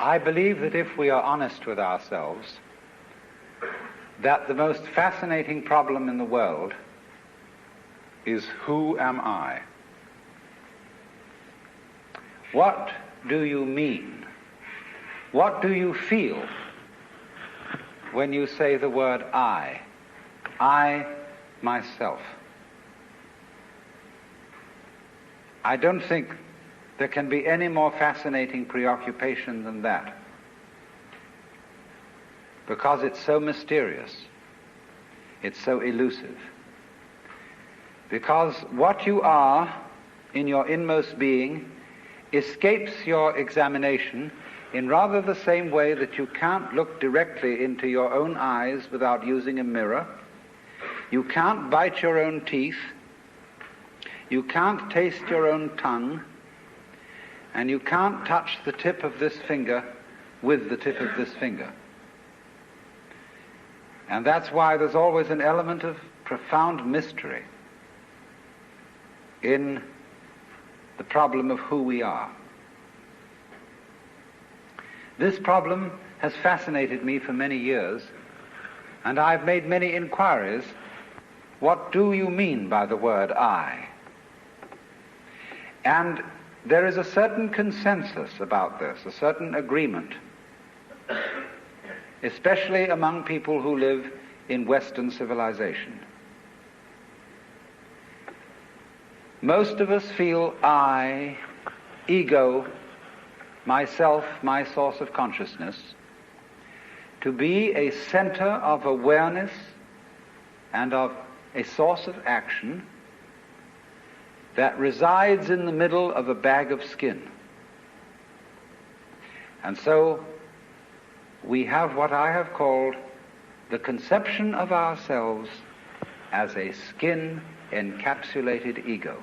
I believe that if we are honest with ourselves, that the most fascinating problem in the world is, who am I? What do you mean? What do you feel when you say the word I? I, myself. I don't think there can be any more fascinating preoccupation than that, because it's so mysterious, it's so elusive. Because what you are in your inmost being escapes your examination in rather the same way that you can't look directly into your own eyes without using a mirror. You can't bite your own teeth. You can't taste your own tongue. And you can't touch the tip of this finger with the tip of this finger. And that's why there's always an element of profound mystery in the problem of who we are. This problem has fascinated me for many years, and I've made many inquiries. What do you mean by the word I? And there is a certain consensus about this, a certain agreement, especially among people who live in Western civilization. Most of us feel I, ego, myself, my source of consciousness, to be a center of awareness and of a source of action that resides in the middle of a bag of skin. And so we have what I have called the conception of ourselves as a skin-encapsulated ego.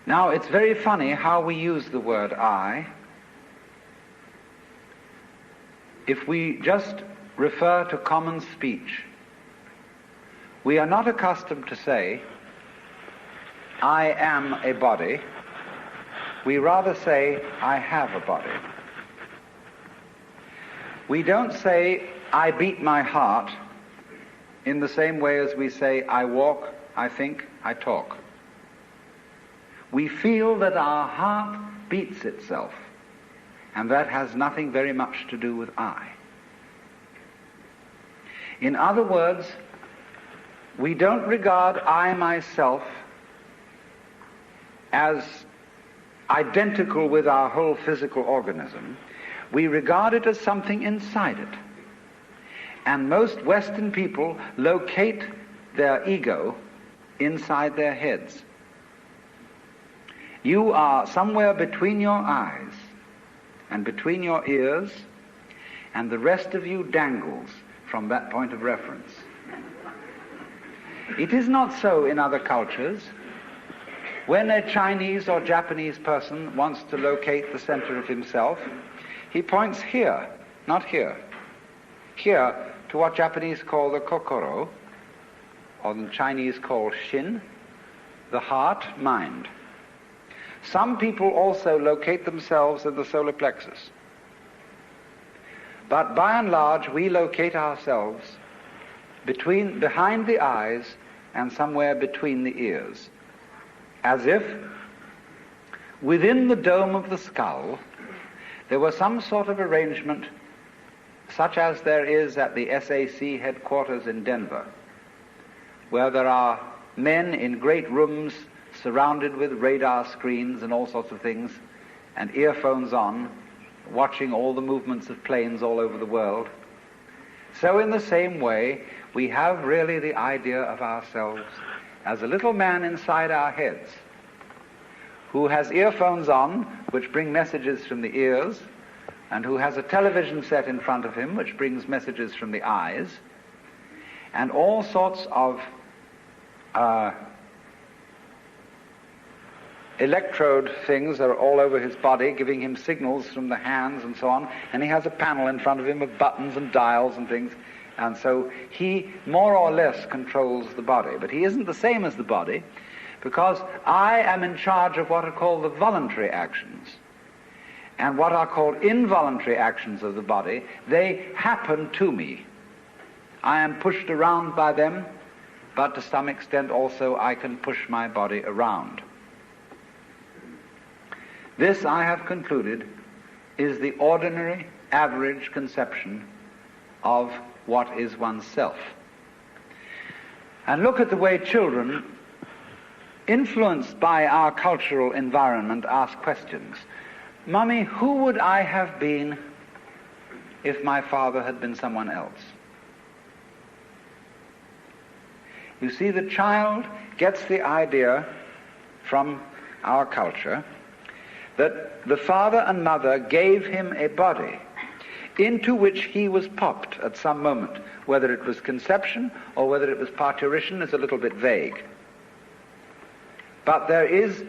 Now, it's very funny how we use the word I. If we just refer to common speech, we are not accustomed to say, I am a body. We rather say, I have a body. We don't say, I beat my heart, in the same way as we say, I walk, I think, I talk. We feel that our heart beats itself, and that has nothing very much to do with I. In other words, we don't regard I myself as identical with our whole physical organism. We regard it as something inside it. And most Western people locate their ego inside their heads. You are somewhere between your eyes and between your ears, and the rest of you dangles from that point of reference. It is not so in other cultures. When a Chinese or Japanese person wants to locate the center of himself, he points here, not here. Here to what Japanese call the kokoro, or the Chinese call shin, the heart, mind. Some people also locate themselves in the solar plexus. But by and large, we locate ourselves behind the eyes and somewhere between the ears, as if within the dome of the skull there were some sort of arrangement such as there is at the SAC headquarters in Denver, where there are men in great rooms surrounded with radar screens and all sorts of things, and earphones on, watching all the movements of planes all over the world. So in the same way, we have really the idea of ourselves as a little man inside our heads who has earphones on which bring messages from the ears, and who has a television set in front of him which brings messages from the eyes, and all sorts of electrode things are all over his body, giving him signals from the hands and so on, and he has a panel in front of him of buttons and dials and things, and so he more or less controls the body. But he isn't the same as the body, because I am in charge of what are called the voluntary actions. and what are called involuntary actions of the body, they happen to me. I am pushed around by them, but to some extent also I can push my body around. This, I have concluded, is the ordinary, average conception of what is oneself. And look at the way children, influenced by our cultural environment, ask questions. Mummy, who would I have been if my father had been someone else? You see, the child gets the idea from our culture that the father and mother gave him a body into which he was popped at some moment. Whether it was conception or whether it was parturition is a little bit vague. But there is,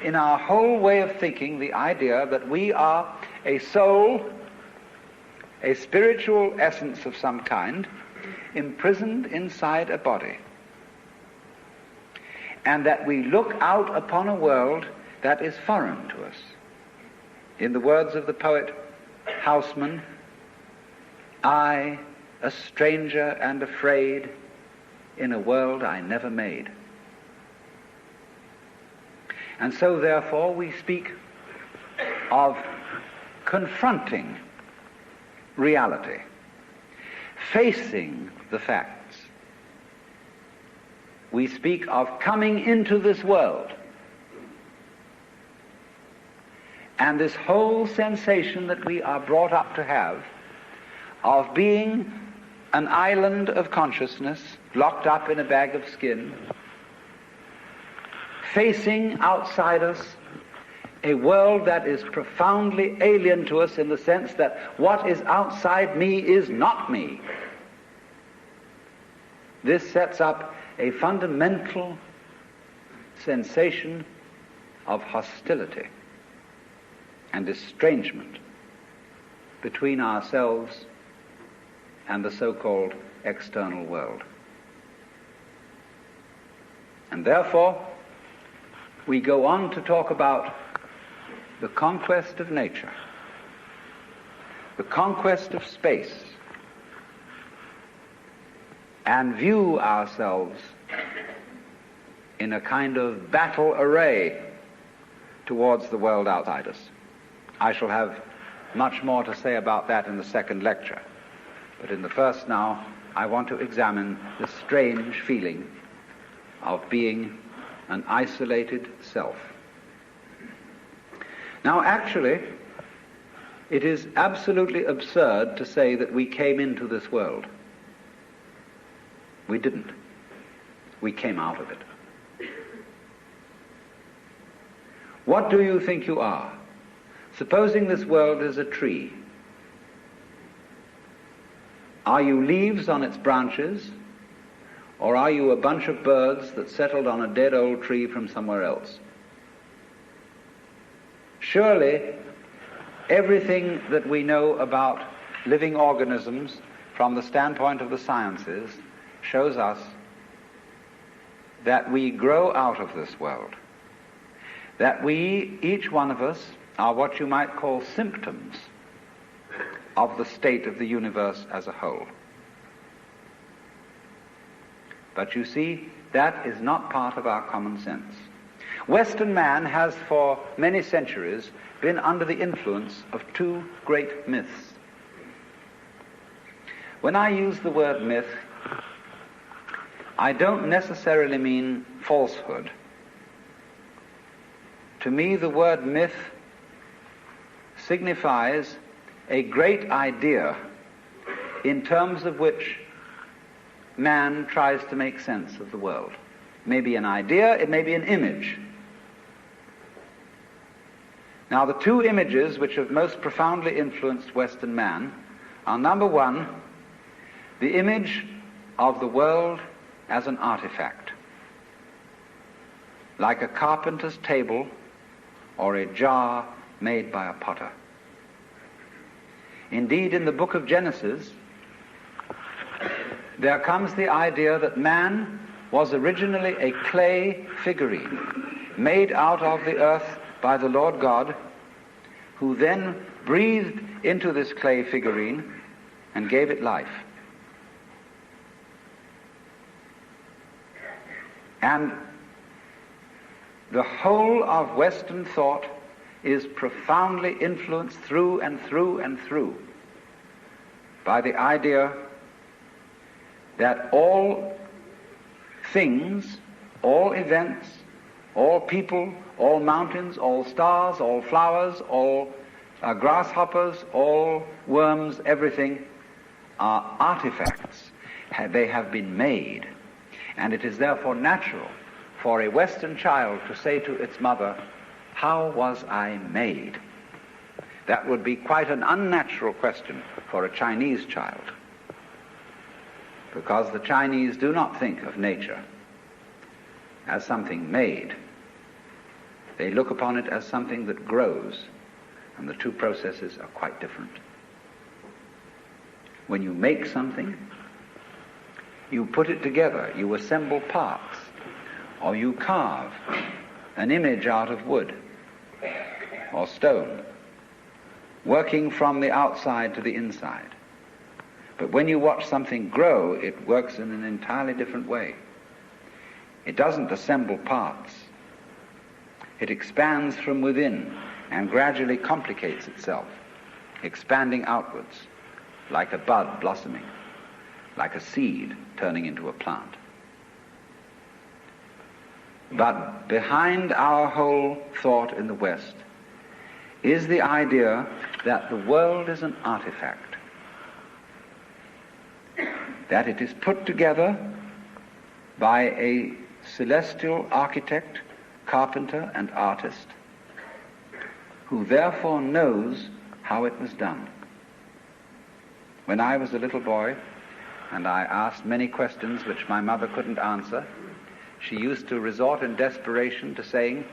in our whole way of thinking, the idea that we are a soul, a spiritual essence of some kind, imprisoned inside a body. And that we look out upon a world that is foreign to us. In the words of the poet Houseman, I, a stranger and afraid, in a world I never made. And so therefore we speak of confronting reality, facing the facts. We speak of coming into this world. And this whole sensation that we are brought up to have of being an island of consciousness locked up in a bag of skin, facing outside us a world that is profoundly alien to us in the sense that what is outside me is not me. This sets up a fundamental sensation of hostility and estrangement between ourselves and the so-called external world. And therefore, we go on to talk about the conquest of nature, the conquest of space, and view ourselves in a kind of battle array towards the world outside us. I shall have much more to say about that in the second lecture. But in the first now, I want to examine the strange feeling of being an isolated self. Now, actually, it is absolutely absurd to say that we came into this world. We didn't. We came out of it. What do you think you are? Supposing this world is a tree. Are you leaves on its branches, or are you a bunch of birds that settled on a dead old tree from somewhere else? Surely, everything that we know about living organisms from the standpoint of the sciences shows us that we grow out of this world, that we, each one of us, are what you might call symptoms of the state of the universe as a whole. But you see, that is not part of our common sense. Western man has for many centuries been under the influence of two great myths. When I use the word myth, I don't necessarily mean falsehood. To me, the word myth signifies a great idea in terms of which man tries to make sense of the world. It may be an idea, it may be an image. Now, the two images which have most profoundly influenced Western man are, number one, the image of the world as an artifact, like a carpenter's table or a jar made by a potter. Indeed, in the book of Genesis, there comes the idea that man was originally a clay figurine made out of the earth by the Lord God, who then breathed into this clay figurine and gave it life. And the whole of Western thought is profoundly influenced through and through and through by the idea that all things, all events, all people, all mountains, all stars, all flowers, all grasshoppers, all worms, everything are artifacts. They have been made. And it is therefore natural for a Western child to say to its mother, "How was I made?" That would be quite an unnatural question for a Chinese child, because the Chinese do not think of nature as something made. They look upon it as something that grows, and the two processes are quite different. When you make something, you put it together, you assemble parts, or you carve an image out of wood or stone, working from the outside to the inside. But when you watch something grow, it works in an entirely different way. It doesn't assemble parts. It expands from within and gradually complicates itself, expanding outwards, like a bud blossoming, like a seed turning into a plant. But behind our whole thought in the West is the idea that the world is an artifact, that it is put together by a celestial architect, carpenter, and artist, who therefore knows how it was done. When I was a little boy, and I asked many questions which my mother couldn't answer, she used to resort in desperation to saying,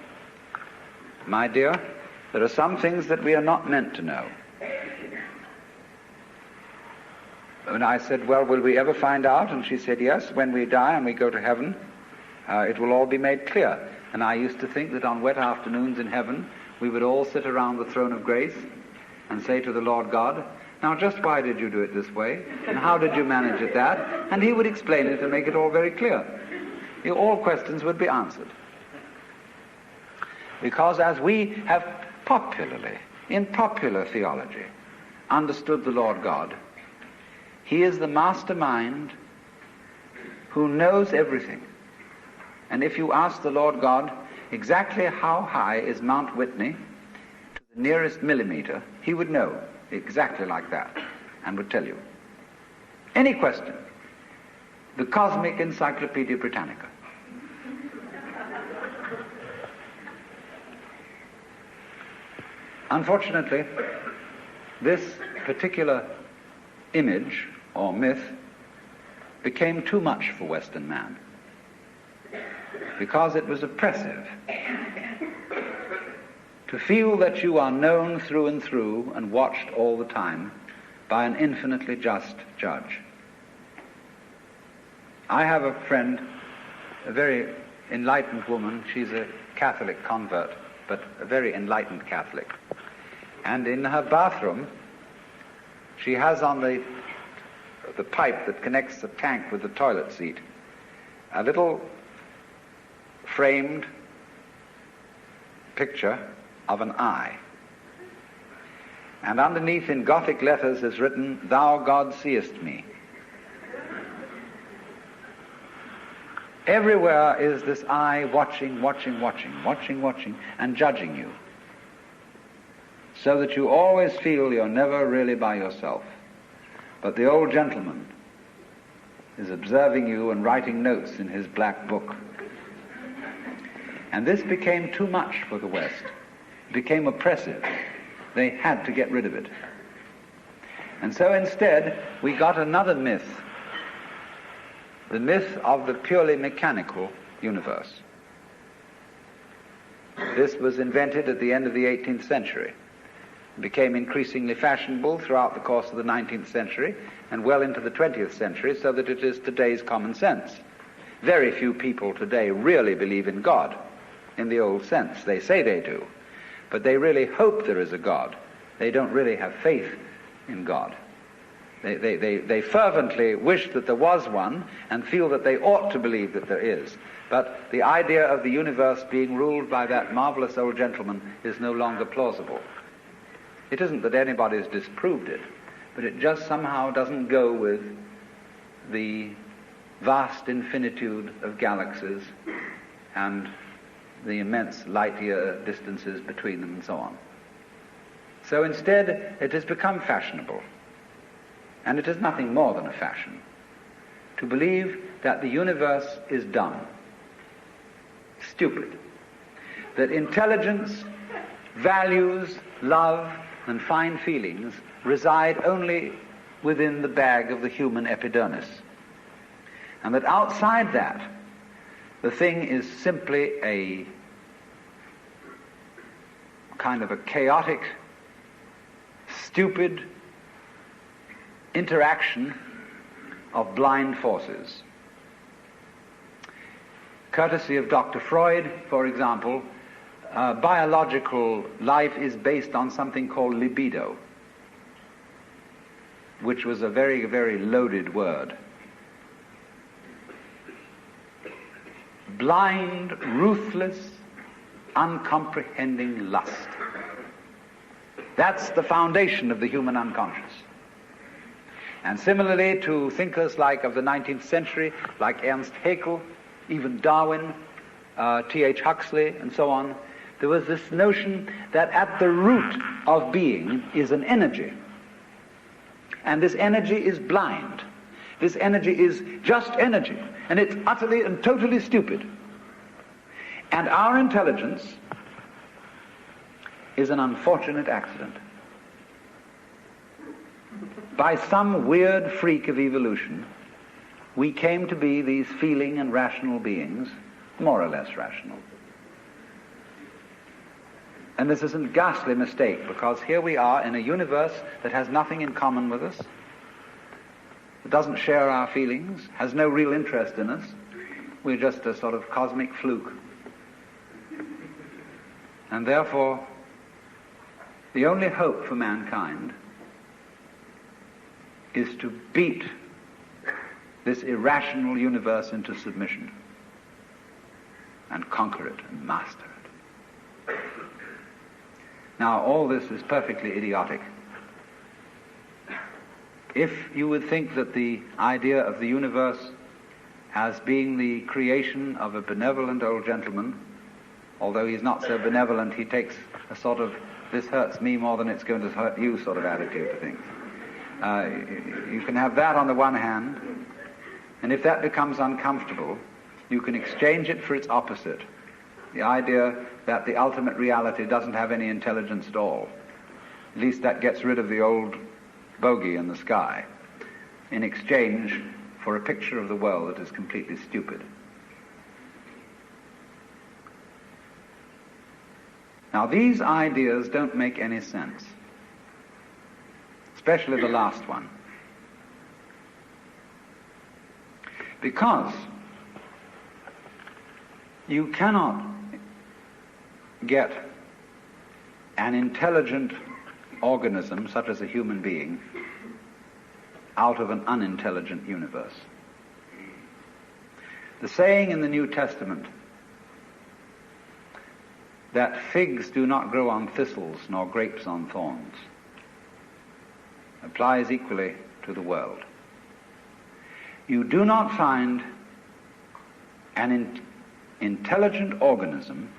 "My dear, there are some things that we are not meant to know." And I said, "Well, will we ever find out?" And she said, "Yes, when we die and we go to heaven, it will all be made clear." And I used to think that on wet afternoons in heaven, we would all sit around the throne of grace and say to the Lord God, "Now just why did you do it this way? And how did you manage it that?" And he would explain it and make it all very clear. All questions would be answered. Because as we have popularly, in popular theology, understood the Lord God, he is the mastermind who knows everything. And if you ask the Lord God exactly how high is Mount Whitney to the nearest millimeter, he would know exactly like that and would tell you. Any question. The Cosmic Encyclopedia Britannica. Unfortunately, this particular image or myth became too much for Western man, because it was oppressive to feel that you are known through and through and watched all the time by an infinitely just judge. I have a friend, a very enlightened woman. She's a Catholic convert, but a very enlightened Catholic. And in her bathroom, she has on the pipe that connects the tank with the toilet seat a little framed picture of an eye. And underneath in Gothic letters is written, "Thou God seest me." Everywhere is this eye watching, and judging you, so that you always feel you're never really by yourself. But the old gentleman is observing you and writing notes in his black book. And this became too much for the West. It became oppressive. They had to get rid of it. And so instead, we got another myth, the myth of the purely mechanical universe. This was invented at the end of the 18th century. It became increasingly fashionable throughout the course of the 19th century and well into the 20th century, so that it is today's common sense. Very few people today really believe in God in the old sense. They say they do. but they really hope there is a God. They don't really have faith in God. They fervently wish that there was one and feel that they ought to believe that there is. But the idea of the universe being ruled by that marvelous old gentleman is no longer plausible. It isn't that anybody's disproved it, but it just somehow doesn't go with the vast infinitude of galaxies and the immense light-year distances between them and so on. So instead, it has become fashionable, and it is nothing more than a fashion, to believe that the universe is dumb, stupid, that intelligence, values, love, and fine feelings reside only within the bag of the human epidermis, and that outside that, the thing is simply a kind of a chaotic, stupid interaction of blind forces. Courtesy of Dr. Freud, for example, biological life is based on something called libido, which was a very, very loaded word. Blind, ruthless, uncomprehending lust. That's the foundation of the human unconscious. And similarly to thinkers like of the 19th century, like Ernst Haeckel, even Darwin, T.H. Huxley, and so on, there was this notion that at the root of being is an energy. And this energy is blind. This energy is just energy. And it's utterly and totally stupid. And our intelligence is an unfortunate accident. By some weird freak of evolution, we came to be these feeling and rational beings, more or less rational. And this is a ghastly mistake, because here we are in a universe that has nothing in common with us, that doesn't share our feelings, has no real interest in us. We're just a sort of cosmic fluke. And therefore, the only hope for mankind is to beat this irrational universe into submission and conquer it and master it. Now, all this is perfectly idiotic. If you would think that the idea of the universe as being the creation of a benevolent old gentleman, although he's not so benevolent, he takes a sort of, this hurts me more than it's going to hurt you sort of attitude to things. You can have that on the one hand, and if that becomes uncomfortable, you can exchange it for its opposite, the idea that the ultimate reality doesn't have any intelligence at all. At least that gets rid of the old bogey in the sky, in exchange for a picture of the world that is completely stupid. Now, these ideas don't make any sense, especially the last one, because you cannot get an intelligent organism, such as a human being, out of an unintelligent universe. The saying in the New Testament that figs do not grow on thistles nor grapes on thorns applies equally to the world. You do not find an intelligent organism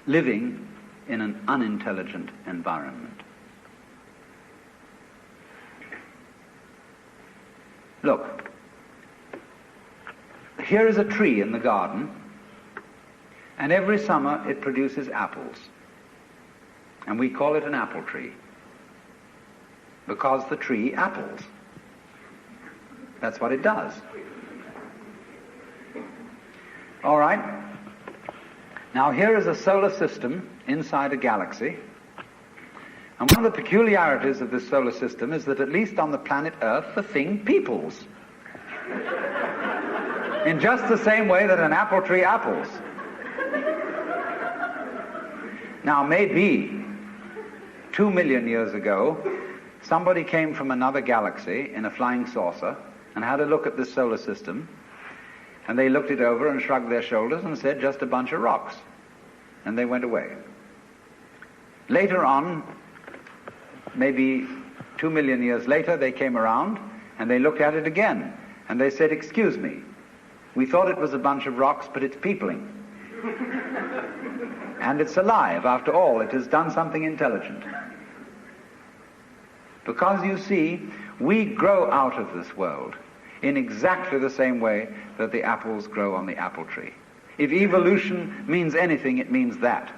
living in an unintelligent environment. Look, here is a tree in the garden, and every summer it produces apples. And we call it an apple tree, because the tree apples. That's what it does. All right. Now here is a solar system inside a galaxy. And one of the peculiarities of this solar system is that at least on the planet Earth, the thing peoples. In just the same way that an apple tree apples. Now, maybe 2 million years ago, somebody came from another galaxy in a flying saucer and had a look at this solar system, and they looked it over and shrugged their shoulders and said, just a bunch of rocks. And they went away. Later on, maybe 2 million years later, they came around and they looked at it again. And they said, excuse me, we thought it was a bunch of rocks, but it's peopling. And it's alive. After all, it has done something intelligent. Because you see, we grow out of this world in exactly the same way that the apples grow on the apple tree. If evolution means anything, it means that.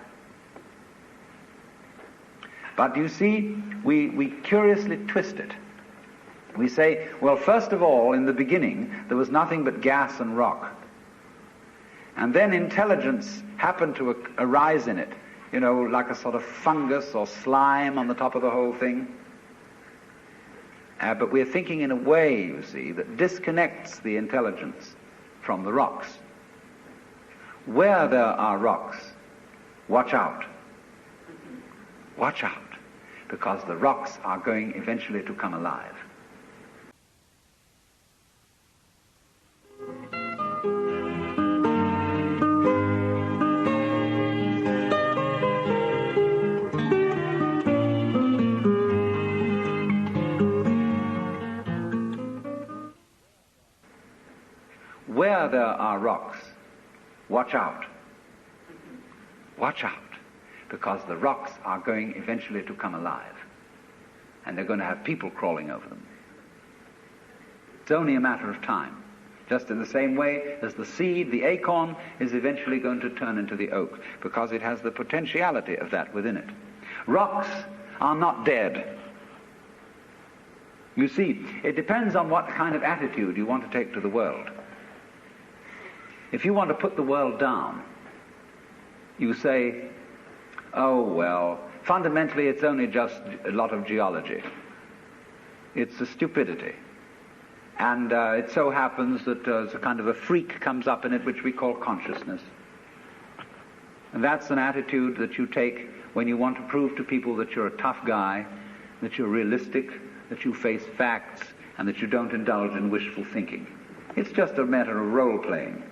But you see, we curiously twist it. We say, well, first of all, in the beginning, there was nothing but gas and rock. And then intelligence happened to arise in it, you know, like a sort of fungus or slime on the top of the whole thing. But we're thinking in a way, you see, that disconnects the intelligence from the rocks. Where there are rocks, watch out. Watch out, because the rocks are going eventually to come alive. Where there are rocks, watch out. Watch out, because the rocks are going eventually to come alive. And they're going to have people crawling over them. It's only a matter of time. Just in the same way as the seed, the acorn, is eventually going to turn into the oak, because it has the potentiality of that within it. Rocks are not dead. You see, it depends on what kind of attitude you want to take to the world. If you want to put the world down, you say, oh, well, fundamentally it's only just a lot of geology. It's a stupidity. And it so happens that a kind of a freak comes up in it which we call consciousness. And that's an attitude that you take when you want to prove to people that you're a tough guy, that you're realistic, that you face facts, and that you don't indulge in wishful thinking. It's just a matter of role-playing.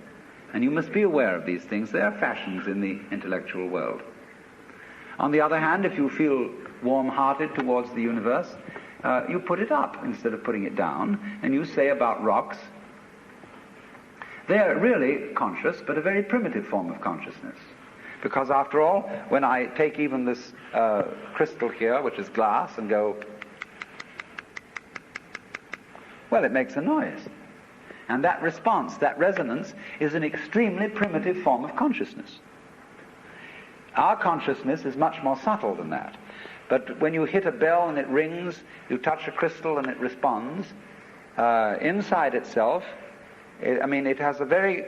And you must be aware of these things. They are fashions in the intellectual world. On the other hand, if you feel warm-hearted towards the universe, you put it up instead of putting it down, and you say about rocks, they're really conscious, but a very primitive form of consciousness. Because after all, when I take even this crystal here, which is glass, and go, well, it makes a noise. And that response, that resonance, is an extremely primitive form of consciousness. Our consciousness is much more subtle than that. But when you hit a bell and it rings, you touch a crystal and it responds, inside itself, it has a very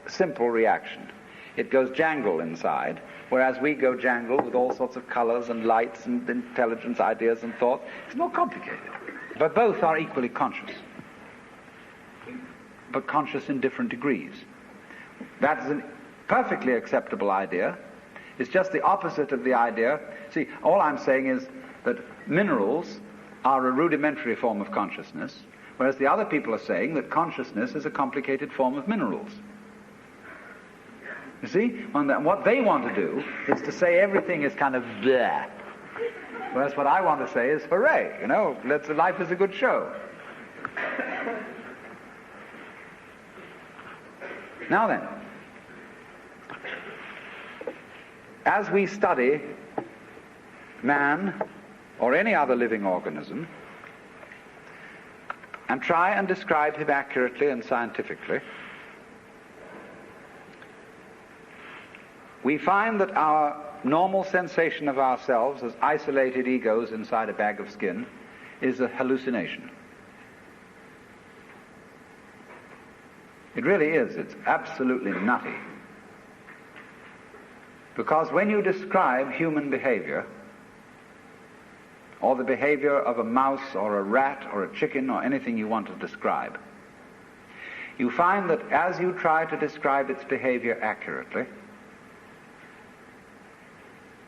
simple reaction. It goes jangle inside, whereas we go jangle with all sorts of colors and lights and intelligence, ideas and thoughts. It's more complicated. But both are equally conscious, but conscious in different degrees. That's a perfectly acceptable idea. It's just the opposite of the idea. See, all I'm saying is that minerals are a rudimentary form of consciousness, whereas the other people are saying that consciousness is a complicated form of minerals. You see? What they want to do is to say everything is kind of bleh. Whereas what I want to say is, hooray, life is a good show. Now then, as we study man or any other living organism and try and describe him accurately and scientifically, we find that our normal sensation of ourselves as isolated egos inside a bag of skin is a hallucination. It really is. It's absolutely nutty. Because when you describe human behavior, or the behavior of a mouse or a rat or a chicken or anything you want to describe, you find that as you try to describe its behavior accurately,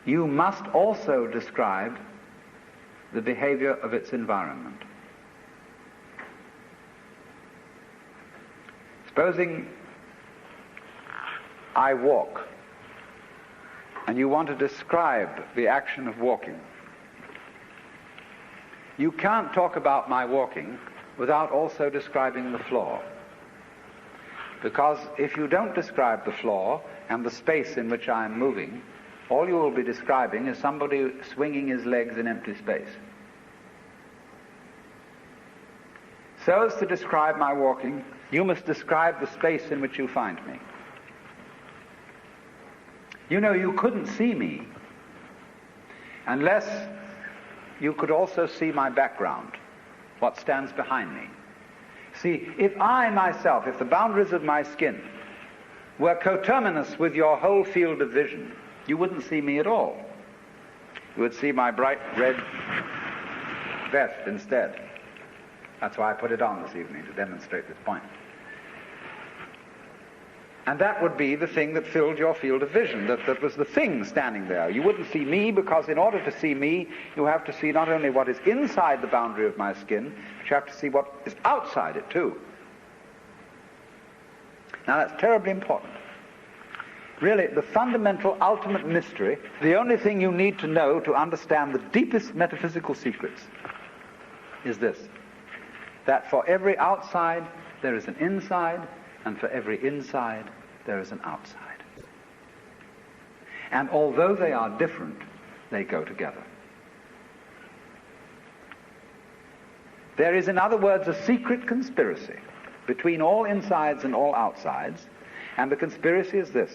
you must also describe the behavior of its environment. Supposing I walk, and you want to describe the action of walking. You can't talk about my walking without also describing the floor. Because if you don't describe the floor and the space in which I am moving, all you will be describing is somebody swinging his legs in empty space. So as to describe my walking, you must describe the space in which you find me. You know, you couldn't see me unless you could also see my background, what stands behind me. See, if I myself, if the boundaries of my skin were coterminous with your whole field of vision, you wouldn't see me at all. You would see my bright red vest instead. That's why I put it on this evening, to demonstrate this point. And that would be the thing that filled your field of vision, that was the thing standing there. You wouldn't see me, because in order to see me, you have to see not only what is inside the boundary of my skin, but you have to see what is outside it too. Now that's terribly important. Really, the fundamental, ultimate mystery, the only thing you need to know to understand the deepest metaphysical secrets, is this: that for every outside there is an inside, and for every inside there is an outside. And although they are different, they go together. There is, in other words, a secret conspiracy between all insides and all outsides, and the conspiracy is this: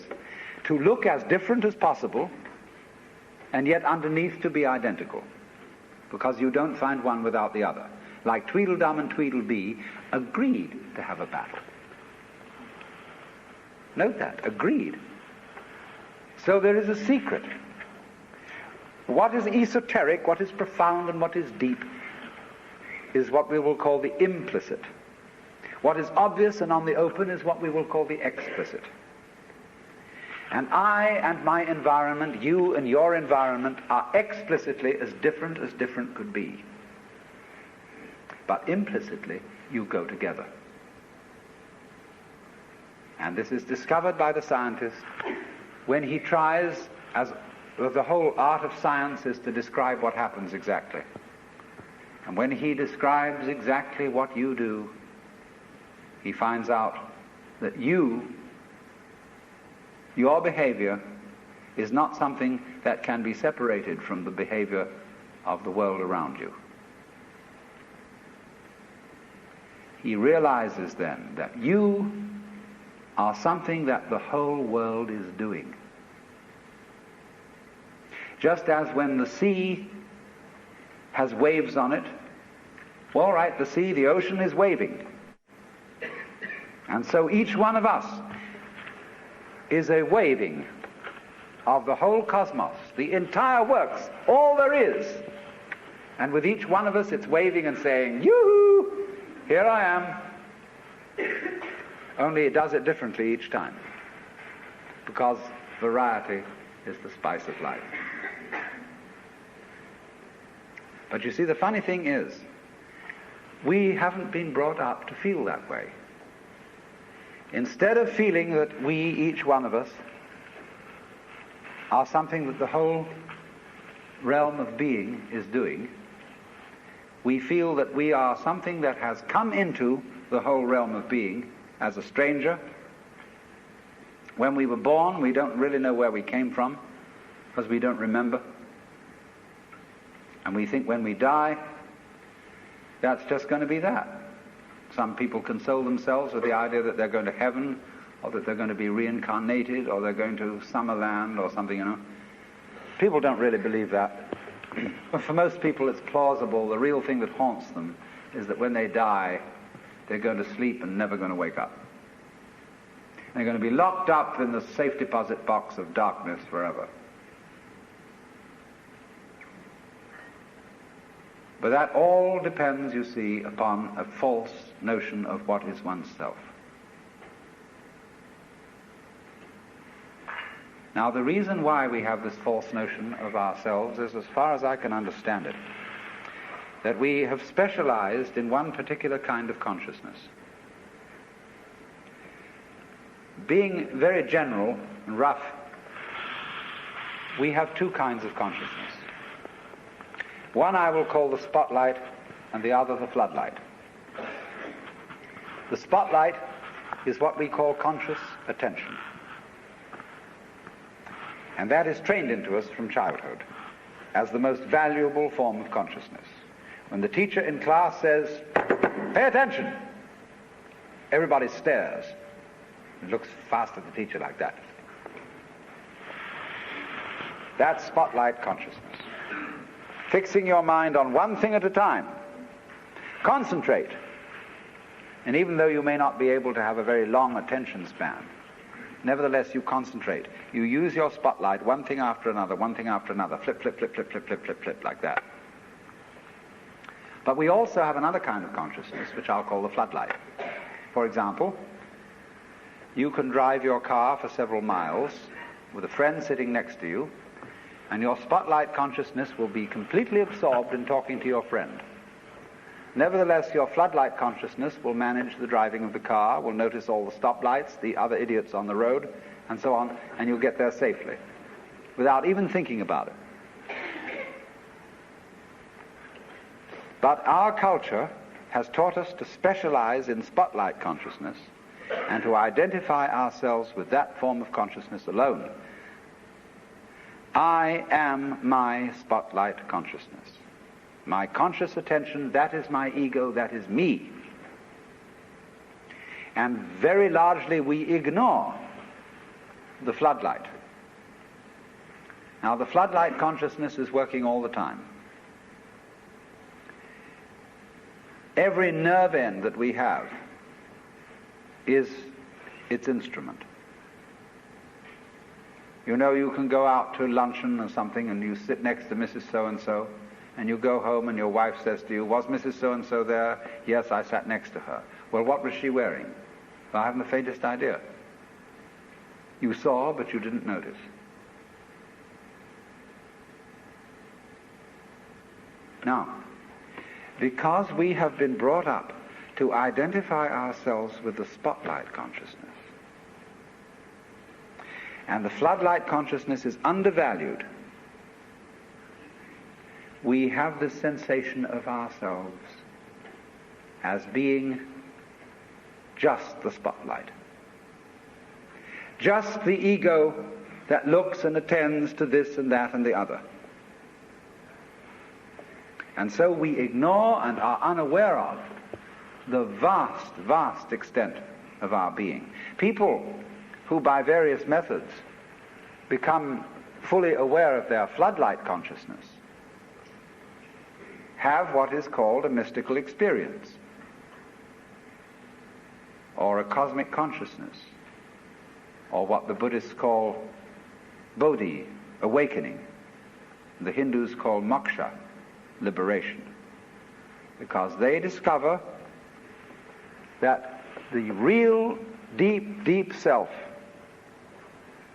to look as different as possible, and yet underneath to be identical, because you don't find one without the other. Like Tweedledum and Tweedledee agreed to have a battle. Note that, agreed. So there is a secret. What is esoteric, what is profound, and what is deep is what we will call the implicit. What is obvious and on the open is what we will call the explicit. And I and my environment, you and your environment, are explicitly as different could be. But implicitly, you go together. And this is discovered by the scientist when he tries, as the whole art of science is to describe what happens exactly. And when he describes exactly what you do, he finds out that your behavior is not something that can be separated from the behavior of the world around you. He realizes then that you are something that the whole world is doing. Just as when the sea has waves on it, well, all right, the ocean is waving. And so each one of us is a waving of the whole cosmos, the entire works, all there is. And with each one of us, it's waving and saying, yoo-hoo, here I am. Only it does it differently each time, because variety is the spice of life. But you see, the funny thing is, we haven't been brought up to feel that way. Instead of feeling that we, each one of us, are something that the whole realm of being is doing, we feel that we are something that has come into the whole realm of being as a stranger. When we were born, we don't really know where we came from, because we don't remember. And we think when we die, that's just going to be that. Some people console themselves with the idea that they're going to heaven, or that they're going to be reincarnated, or they're going to Summerland or something, you know. People don't really believe that. But for most people it's plausible. The real thing that haunts them is that when they die, they're going to sleep and never going to wake up. They're going to be locked up in the safe deposit box of darkness forever. But that all depends, you see, upon a false notion of what is oneself. Now, the reason why we have this false notion of ourselves is, as far as I can understand it, that we have specialized in one particular kind of consciousness. Being very general and rough, we have two kinds of consciousness. One I will call the spotlight, and the other the floodlight. The spotlight is what we call conscious attention. And that is trained into us from childhood as the most valuable form of consciousness. When the teacher in class says, "Pay attention," everybody stares and looks fast at the teacher like that. That's spotlight consciousness. Fixing your mind on one thing at a time. Concentrate. And even though you may not be able to have a very long attention span, nevertheless you concentrate. You use your spotlight, one thing after another, one thing after another, flip, flip, flip, flip, flip, flip, flip, flip, like that. But we also have another kind of consciousness, which I'll call the floodlight. For example, you can drive your car for several miles with a friend sitting next to you, and your spotlight consciousness will be completely absorbed in talking to your friend. Nevertheless, your floodlight consciousness will manage the driving of the car, will notice all the stoplights, the other idiots on the road, and so on, and you'll get there safely, without even thinking about it. But our culture has taught us to specialize in spotlight consciousness and to identify ourselves with that form of consciousness alone. I am my spotlight consciousness. My conscious attention, that is my ego, that is me. And very largely we ignore the floodlight. Now, the floodlight consciousness is working all the time. Every nerve end that we have is its instrument. You know, you can go out to luncheon or something and you sit next to Mrs. So-and-so, and you go home and your wife says to you, "Was Mrs. So-and-so there?" "Yes, I sat next to her." "Well, what was she wearing?" "Well, I haven't the faintest idea." You saw, but you didn't notice. Now, because we have been brought up to identify ourselves with the spotlight consciousness, and the floodlight consciousness is undervalued, we have this sensation of ourselves as being just the spotlight, just the ego that looks and attends to this and that and the other. And so we ignore and are unaware of the vast, vast extent of our being. People who by various methods become fully aware of their floodlight consciousness have what is called a mystical experience, or a cosmic consciousness, or what the Buddhists call bodhi, awakening. The Hindus call moksha, liberation, because they discover that the real deep, deep self,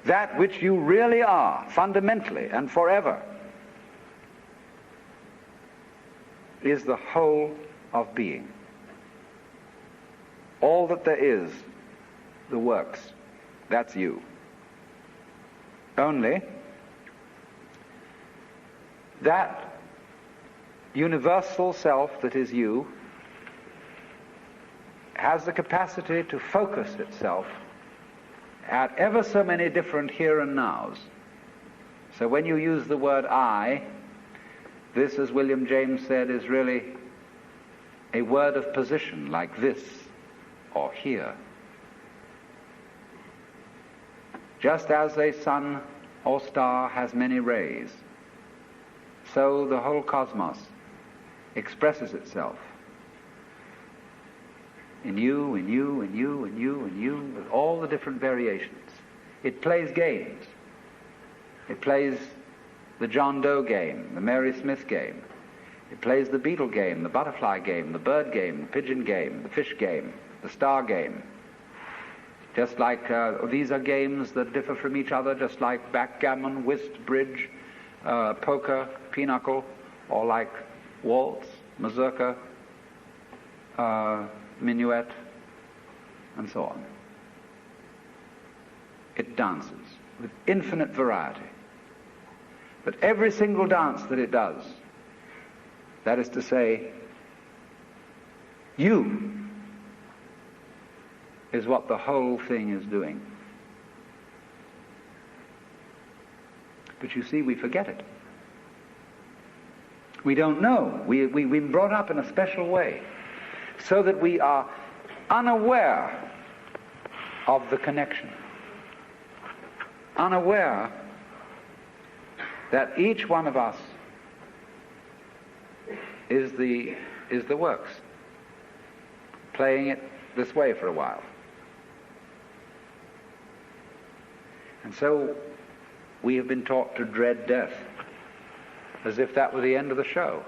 that which you really are, fundamentally and forever, is the whole of being. All that there is, the works, that's you. Only that universal self that is you has the capacity to focus itself at ever so many different here and nows. So when you use the word I, this, as William James said, is really a word of position, like this or here. Just as a sun or star has many rays, so the whole cosmos expresses itself in you, in you, in you, in you, in you, with all the different variations. It plays games. It plays the John Doe game, the Mary Smith game. It plays the beetle game, the butterfly game, the bird game, the pigeon game, the fish game, the star game. Just like these are games that differ from each other, just like backgammon, whist, bridge, poker, pinochle, or like waltz, mazurka, minuet, and so on. It dances with infinite variety. But every single dance that it does, that is to say, you is what the whole thing is doing. But you see, we forget it. We don't know. We've been brought up in a special way so that we are unaware of the connection, unaware that each one of us is the works, playing it this way for a while. And so we have been taught to dread death, as if that were the end of the show.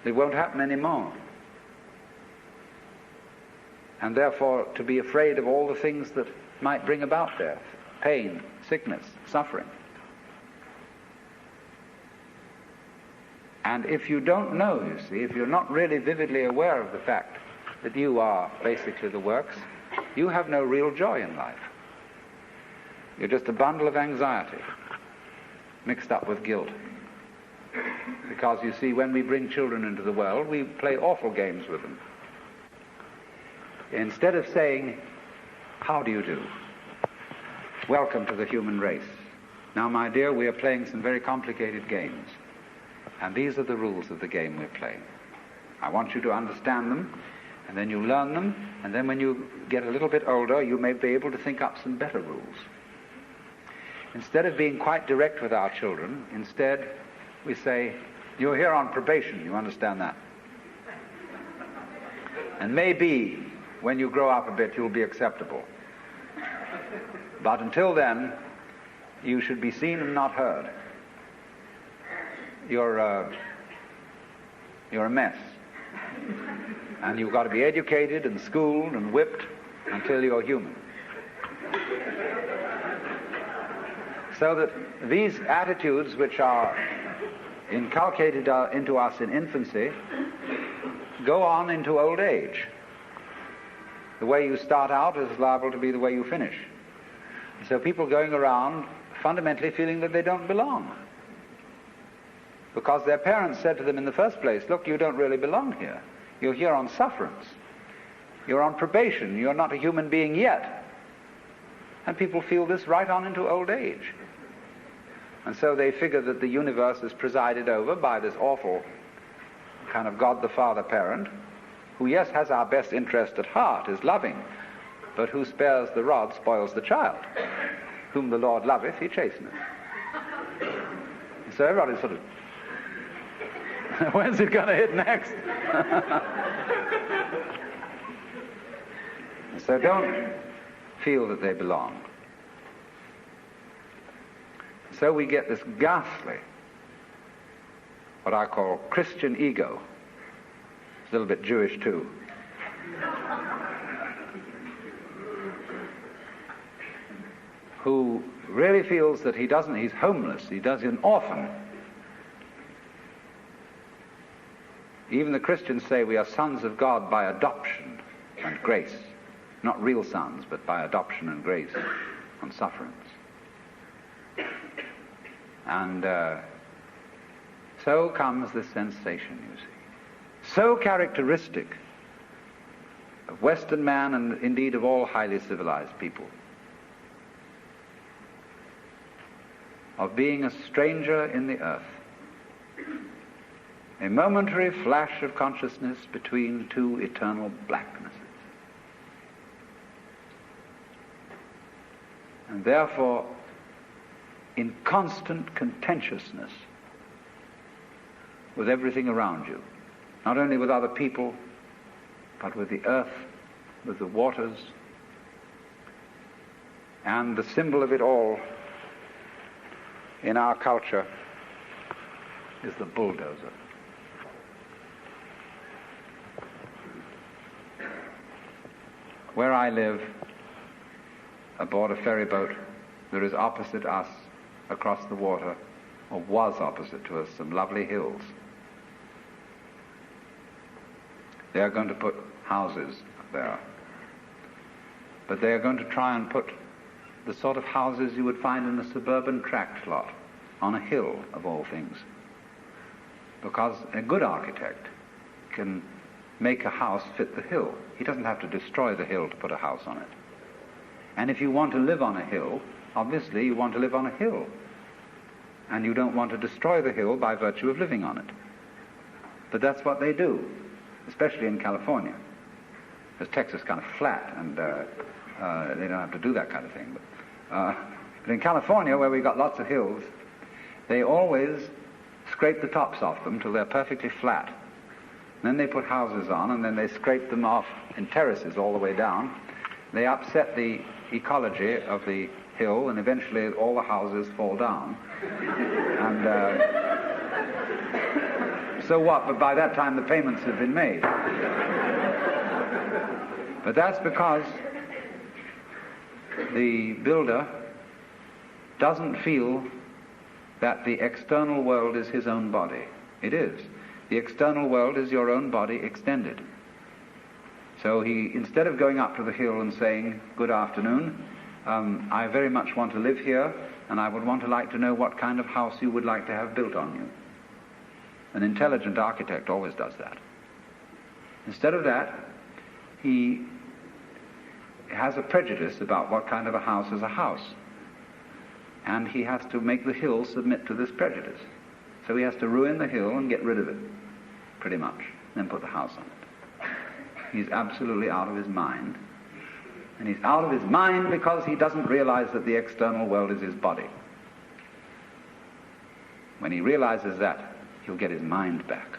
It won't happen anymore. And therefore to be afraid of all the things that might bring about death, pain, sickness, suffering. And if you don't know, you see, if you're not really vividly aware of the fact that you are basically the works, you have no real joy in life. You're just a bundle of anxiety mixed up with guilt. Because you see, when we bring children into the world, we play awful games with them. Instead of saying, "How do you do? Welcome to the human race. Now, my dear, we are playing some very complicated games. And these are the rules of the game we're playing. I want you to understand them, and then you learn them, and then when you get a little bit older, you may be able to think up some better rules." Instead of being quite direct with our children, instead we say, "You're here on probation, you understand that? And maybe when you grow up a bit, you'll be acceptable. But until then, you should be seen and not heard. You're a mess. And you've got to be educated and schooled and whipped until you're human." So that these attitudes which are inculcated into us in infancy go on into old age. The way you start out is liable to be the way you finish. So people going around fundamentally feeling that they don't belong, because their parents said to them in the first place, "Look, you don't really belong here. You're here on sufferance. You're on probation. You're not a human being yet." And people feel this right on into old age. And so they figure that the universe is presided over by this awful kind of God the Father parent, who, yes, has our best interest at heart, is loving, but who spares the rod spoils the child. Whom the Lord loveth, he chasteneth. So everybody's sort of, when's it going to hit next? So don't feel that they belong. So we get this ghastly, what I call Christian ego. It's a little bit Jewish too. Who really feels that he's homeless, he's an orphan. Even the Christians say we are sons of God by adoption and grace. Not real sons, but by adoption and grace and sufferance. And so comes this sensation, you see, so characteristic of Western man and indeed of all highly civilized people, of being a stranger in the earth, a momentary flash of consciousness between two eternal blacknesses. And therefore in constant contentiousness with everything around you, not only with other people, but with the earth, with the waters, and the symbol of it all in our culture is the bulldozer. Where I live, aboard a ferry boat there is opposite us across the water, or was opposite to us, some lovely hills. They are going to put houses there. But they are going to try and put the sort of houses you would find in a suburban tract lot, on a hill of all things. Because a good architect can make a house fit the hill. He doesn't have to destroy the hill to put a house on it. And if you want to live on a hill, obviously you want to live on a hill. And you don't want to destroy the hill by virtue of living on it. But that's what they do, especially in California. Because Texas is kind of flat, and they don't have to do that kind of thing. But in California, where we've got lots of hills, they always scrape the tops off them till they're perfectly flat. Then they put houses on, and then they scrape them off in terraces all the way down. They upset the ecology of the hill, and eventually all the houses fall down. And so what? But by that time the payments have been made. But that's because the builder doesn't feel that the external world is his own body. It is. The external world is your own body extended. So he, instead of going up to the hill and saying, "Good afternoon, I very much want to live here, and I would like to know what kind of house you would like to have built on you." An intelligent architect always does that. Instead of that, he has a prejudice about what kind of a house is a house. And he has to make the hill submit to this prejudice. So he has to ruin the hill and get rid of it, pretty much, then put the house on it. He's absolutely out of his mind. And he's out of his mind because he doesn't realize that the external world is his body. When he realizes that, he'll get his mind back.